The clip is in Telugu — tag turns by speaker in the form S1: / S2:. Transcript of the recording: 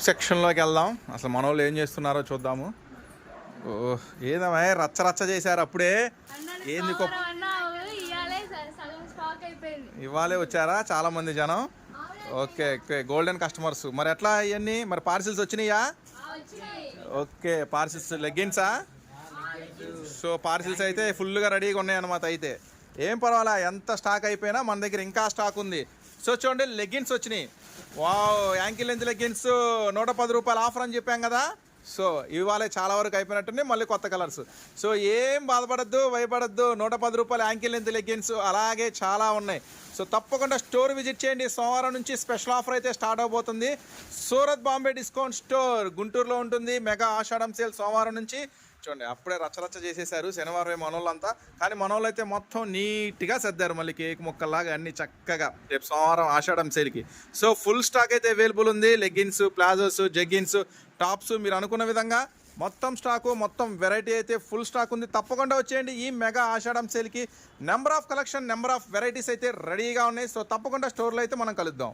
S1: సెక్షన్లోకి వెళ్దాం. అసలు మన వాళ్ళు ఏం చేస్తున్నారో చూద్దాము. ఏదమ్మా రచ్చ రచ్చ చేశారు అప్పుడే. ఏంది ఇవాళే వచ్చారా చాలా మంది జనం? Okay okay, golden customers. మరి ఎట్లా ఇవన్నీ మరి పార్సిల్స్ వచ్చినాయా? ఓకే, పార్సిల్స్ లెగ్గిన్సా? సో పార్సిల్స్ అయితే ఫుల్గా రెడీగా ఉన్నాయి అన్నమాట. అయితే ఏం పర్వాలా, ఎంత స్టాక్ అయిపోయినా మన దగ్గర ఇంకా స్టాక్ ఉంది. సో చూడండి, లెగ్గిన్స్ వచ్చినాయి. వావ్, యాంకిల్ లెంత్ లెగ్గిన్స్ 110 రూపాయలు ఆఫర్ అని చెప్పాం కదా. సో ఇవాళే చాలా వరకు అయిపోయినట్టున్నాయి, మళ్ళీ కొత్త కలర్స్. సో ఏం బాధపడద్దు, భయపడద్దు. 110 రూపాయలు యాంకిల్ లెంత్ లెగ్గిన్స్ అలాగే చాలా ఉన్నాయి. సో తప్పకుండా స్టోర్ విజిట్ చేయండి. సోమవారం నుంచి స్పెషల్ ఆఫర్ అయితే స్టార్ట్ అవబోతుంది. సూరత్ బాంబే డిస్కౌంట్ స్టోర్ గుంటూరులో ఉంటుంది. మెగా ఆషాఢం సేల్ సోమవారం నుంచి. చూడండి, అప్పుడే రచ్చరచ్చ చేసేసారు శనివారం మనోళ్ళంతా. కానీ మనోళ్ళు అయితే మొత్తం నీట్గా సర్దారు, మళ్ళీ కేక్ ముక్కల్లాగా అన్ని చక్కగా రేపు సోమవారం ఆషాఢం సేల్కి. సో ఫుల్ స్టాక్ అయితే అవైలబుల్ ఉంది. లెగ్గిన్స్, ప్లాజోస్, జెగ్గిన్స్, టాప్స్ మీరు అనుకున్న విధంగా మొత్తం స్టాకు, మొత్తం వెరైటీ అయితే ఫుల్ స్టాక్ ఉంది. తప్పకుండా వచ్చేయండి ఈ మెగా ఆషాఢం సేల్కి. Number of collection, number of varieties అయితే రెడీగా ఉన్నాయి. సో తప్పకుండా స్టోర్లో అయితే మనం కలుద్దాం.